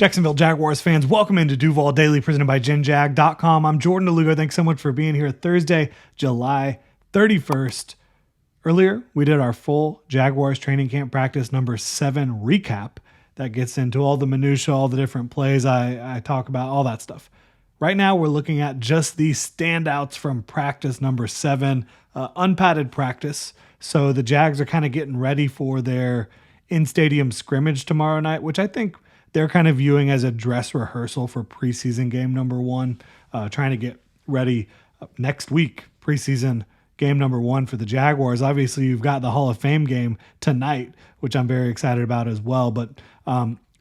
Jacksonville Jaguars fans, welcome into Duval Daily, presented by GenJag.com. I'm Jordan DeLugo. Thanks so much for being here Thursday, July 31st. Earlier, we did our full Jaguars training camp practice number 7 recap that gets into all the minutia, all the different plays I talk about, all that stuff. Right now, we're looking at just the standouts from practice number 7, unpadded practice. So the Jags are kind of getting ready for their in-stadium scrimmage tomorrow night, which I think they're kind of viewing as a dress rehearsal for preseason game number 1, trying to get ready next week, preseason game number 1 for the Jaguars. Obviously, you've got the Hall of Fame game tonight, which I'm very excited about as well. But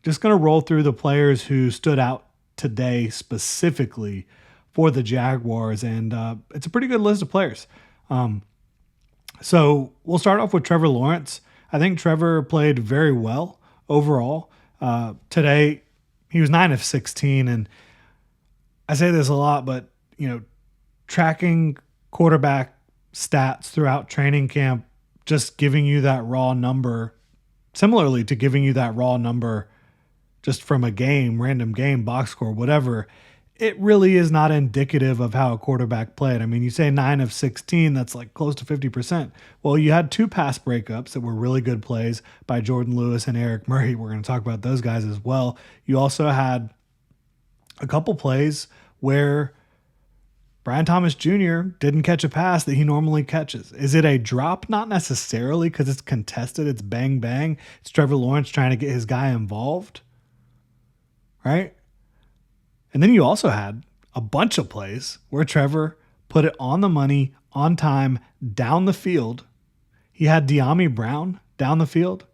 just going to roll through the players who stood out today specifically for the Jaguars, and it's a pretty good list of players. So we'll start off with Trevor Lawrence. I think Trevor played very well overall. Today, he was 9 of 16, and I say this a lot, but tracking quarterback stats throughout training camp, just giving you that raw number, similarly to giving you that raw number just from a game, random game, box score, whatever, it really is not indicative of how a quarterback played. I mean, you say 9 of 16, that's like close to 50%. Well, you had 2 pass breakups that were really good plays by Jordan Lewis and Eric Murray. We're going to talk about those guys as well. You also had a couple plays where Brian Thomas Jr. didn't catch a pass that he normally catches. Is it a drop? Not necessarily, because it's contested. It's bang, bang. It's Trevor Lawrence trying to get his guy involved, right? And then you also had a bunch of plays where Trevor put it on the money, on time, down the field. He had DAndre Brown down the field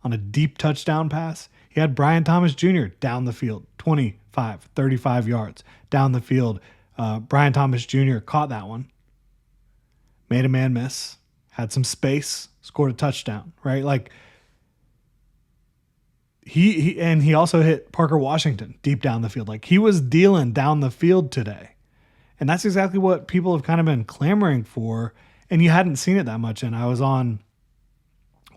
on a deep touchdown pass. He had Brian Thomas Jr. down the field, 25, 35 yards down the field. Brian Thomas Jr. caught that one, made a man miss, had some space, scored a touchdown, right? Like, He also hit Parker Washington deep down the field. Like, he was dealing down the field today. And that's exactly what people have kind of been clamoring for. And you hadn't seen it that much. And I was on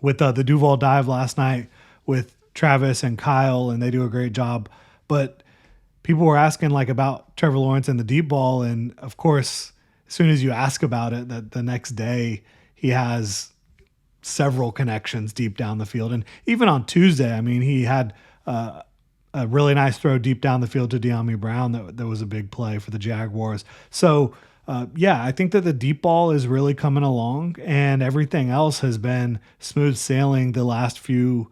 with the Duval Dive last night with Travis and Kyle, and they do a great job. But people were asking about Trevor Lawrence and the deep ball. And of course, as soon as you ask about it, that the next day he has several connections deep down the field. And even on Tuesday, I mean, he had a really nice throw deep down the field to DAndre Brown. That was a big play for the Jaguars. So, I think that the deep ball is really coming along, and everything else has been smooth sailing the last few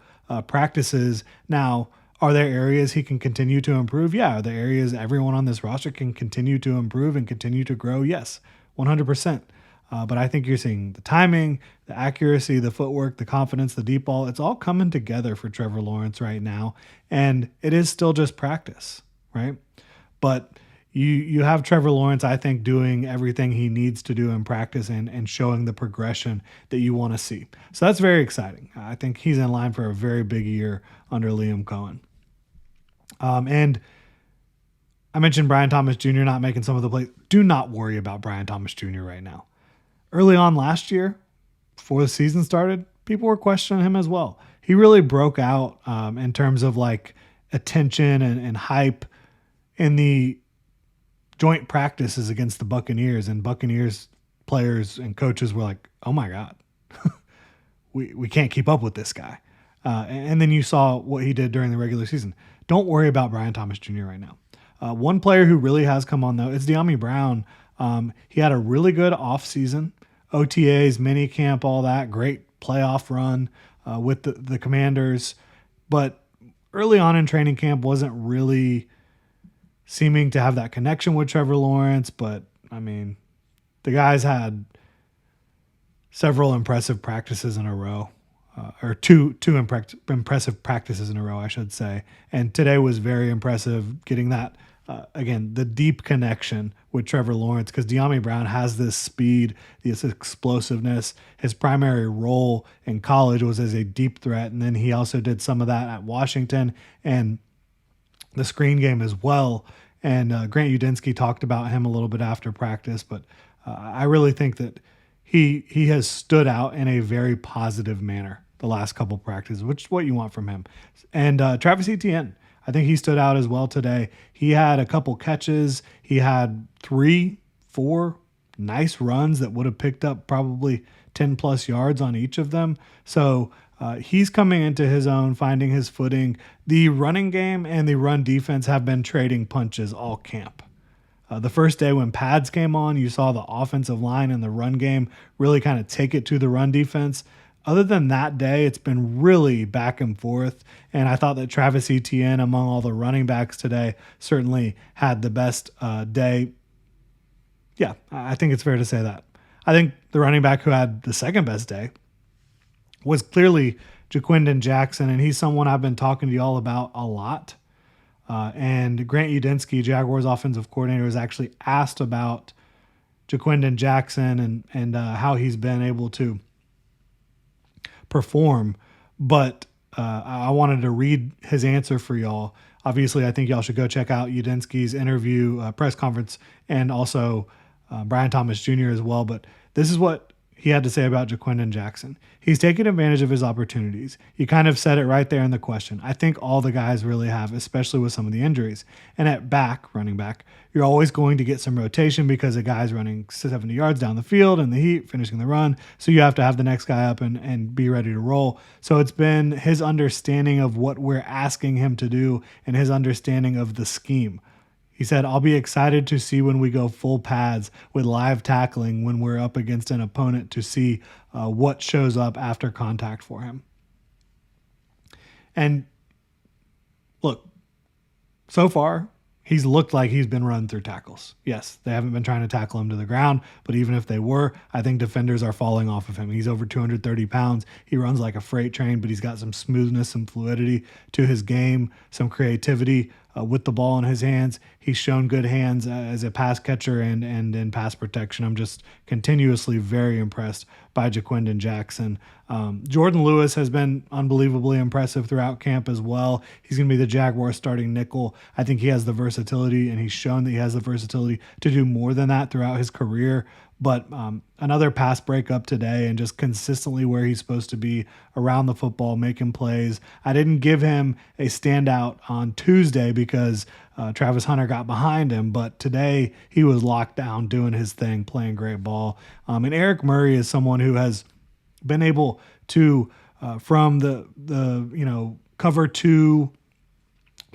practices. Now, are there areas he can continue to improve? Yeah. Are there areas everyone on this roster can continue to improve and continue to grow? Yes, 100%. But I think you're seeing the timing, the accuracy, the footwork, the confidence, the deep ball. It's all coming together for Trevor Lawrence right now. And it is still just practice, right? But you have Trevor Lawrence, I think, doing everything he needs to do in practice and showing the progression that you want to see. So that's very exciting. I think he's in line for a very big year under Liam Cohen. And I mentioned Brian Thomas Jr. not making some of the plays. Do not worry about Brian Thomas Jr. right now. Early on last year, before the season started, people were questioning him as well. He really broke out in terms of attention and hype in the joint practices against the Buccaneers. And Buccaneers players and coaches were like, oh my God, we can't keep up with this guy. And then you saw what he did during the regular season. Don't worry about Brian Thomas Jr. right now. One player who really has come on, though, is DAndre Brown. He had a really good offseason. OTAs, mini camp, all that, great playoff run with the Commanders. But early on in training camp wasn't really seeming to have that connection with Trevor Lawrence. But, I mean, the guys had several impressive practices in a row, or two impressive practices in a row, I should say. And today was very impressive, getting that, again, the deep connection with Trevor Lawrence, because DAndre Brown has this speed, this explosiveness. His primary role in college was as a deep threat, and then he also did some of that at Washington and the screen game as well. And Grant Udinski talked about him a little bit after practice, but I really think that he has stood out in a very positive manner the last couple practices, which is what you want from him. And Travis Etienne, I think he stood out as well today. He had a couple catches. He had 3, 4 nice runs that would have picked up probably 10 plus yards on each of them. So he's coming into his own, finding his footing. The running game and the run defense have been trading punches all camp. The first day when pads came on, you saw the offensive line and the run game really kind of take it to the run defense. Other than that day, it's been really back and forth. And I thought that Travis Etienne, among all the running backs today, certainly had the best day. Yeah, I think it's fair to say that. I think the running back who had the second best day was clearly Jaquindon Jackson, and he's someone I've been talking to y'all about a lot. And Grant Udinski, Jaguars offensive coordinator, was actually asked about Jaquindon Jackson and how he's been able to perform. But I wanted to read his answer for y'all. Obviously, I think y'all should go check out Udinski's interview, press conference, and also Brian Thomas Jr. as well. But this is what he had to say about Jaquindon Jackson. He's taking advantage of his opportunities. You kind of said it right there in the question. I think all the guys really have, especially with some of the injuries. And at running back, you're always going to get some rotation because a guy's running 70 yards down the field in the heat, finishing the run. So you have to have the next guy up and be ready to roll. So it's been his understanding of what we're asking him to do and his understanding of the scheme. He said, I'll be excited to see when we go full pads with live tackling when we're up against an opponent to see what shows up after contact for him. And look, so far, he's looked like he's been run through tackles. Yes, they haven't been trying to tackle him to the ground, but even if they were, I think defenders are falling off of him. He's over 230 pounds. He runs like a freight train, but he's got some smoothness, some fluidity to his game, some creativity with the ball in his hands. He's shown good hands as a pass catcher and in pass protection. I'm just continuously very impressed by Jaquindon Jackson. Jordan Lewis has been unbelievably impressive throughout camp as well. He's going to be the Jaguars starting nickel. I think he has the versatility, and he's shown that he has the versatility to do more than that throughout his career. But another pass breakup today and just consistently where he's supposed to be around the football, making plays. I didn't give him a standout on Tuesday because Travis Hunter got behind him, but today he was locked down doing his thing, playing great ball. And Eric Murray is someone who has been able to, from the cover two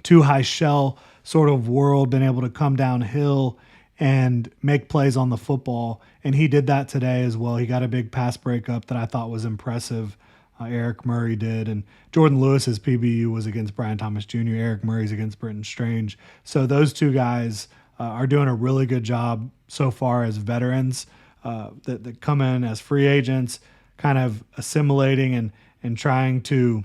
high shell sort of world, been able to come downhill and make plays on the football. And he did that today as well. He got a big pass breakup that I thought was impressive. Eric Murray did. And Jordan Lewis's PBU was against Brian Thomas Jr. Eric Murray's against Britton Strange. So those two guys are doing a really good job so far as veterans that come in as free agents, kind of assimilating and trying to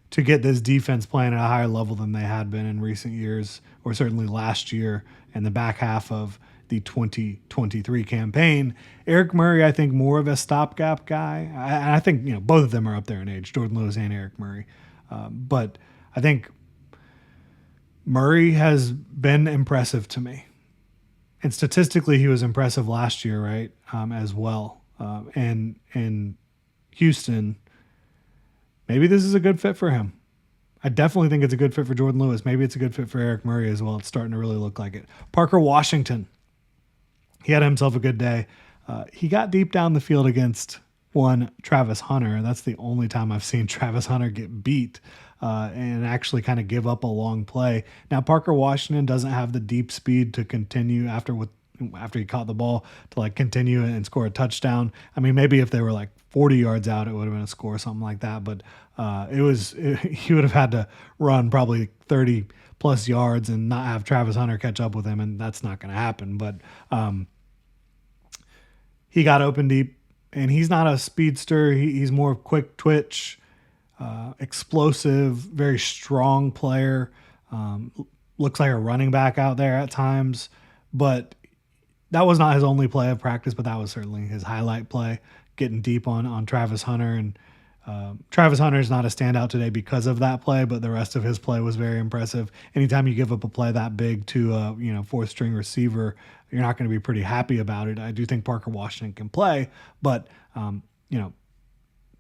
get this defense playing at a higher level than they had been in recent years, or certainly last year and the back half of the 2023 campaign. Eric Murray, I think, more of a stopgap guy. I think both of them are up there in age, Jordan Lewis and Eric Murray. But I think Murray has been impressive to me. And statistically, he was impressive last year, right, as well. And in Houston, maybe this is a good fit for him. I definitely think it's a good fit for Jordan Lewis. Maybe it's a good fit for Eric Murray as well. It's starting to really look like it. Parker Washington, he had himself a good day. He got deep down the field against Travis Hunter. That's the only time I've seen Travis Hunter get beat and actually kind of give up a long play. Now, Parker Washington doesn't have the deep speed to continue after he caught the ball to continue and score a touchdown. I mean, maybe if they were 40 yards out, it would have been a score or something like that. But he would have had to run probably 30 plus yards and not have Travis Hunter catch up with him. And that's not going to happen. But he got open deep, and he's not a speedster. He's more quick twitch, explosive, very strong player. Looks like a running back out there at times, but that was not his only play of practice, but that was certainly his highlight play, getting deep on Travis Hunter. And Travis Hunter is not a standout today because of that play, but the rest of his play was very impressive. Anytime you give up a play that big to a fourth string receiver, you're not going to be pretty happy about it. I do think Parker Washington can play, but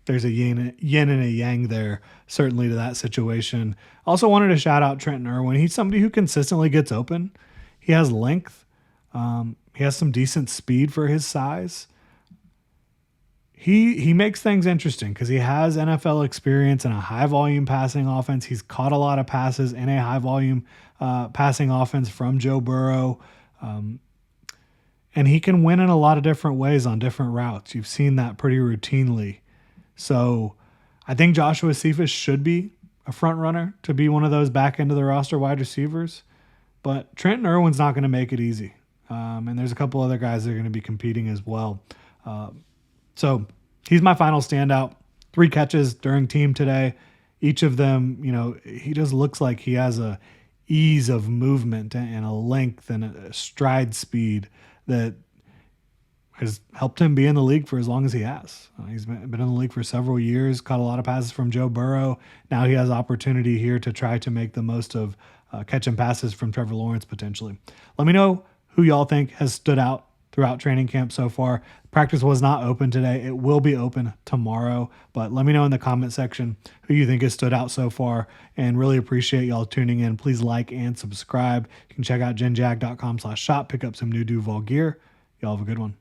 there's a yin and a yang there, certainly, to that situation. Also wanted to shout out Trenton Irwin. He's somebody who consistently gets open. He has length. He has some decent speed for his size. He makes things interesting because he has NFL experience in a high volume passing offense. He's caught a lot of passes in a high volume passing offense from Joe Burrow. And he can win in a lot of different ways on different routes. You've seen that pretty routinely. So I think Joshua Cifus should be a front runner to be one of those back end of the roster wide receivers. But Trenton Irwin's not going to make it easy. And there's a couple other guys that are going to be competing as well. So he's my final standout. 3 catches during team today. Each of them, he just looks like he has a ease of movement and a length and a stride speed that has helped him be in the league for as long as he has. He's been in the league for several years, caught a lot of passes from Joe Burrow. Now he has opportunity here to try to make the most of catching passes from Trevor Lawrence potentially. Let me know who y'all think has stood out throughout training camp so far. Practice was not open today. It will be open tomorrow, but let me know in the comment section who you think has stood out so far, and really appreciate y'all tuning in. Please like and subscribe. You can check out genjag.com/shop, pick up some new Duval gear. Y'all have a good one.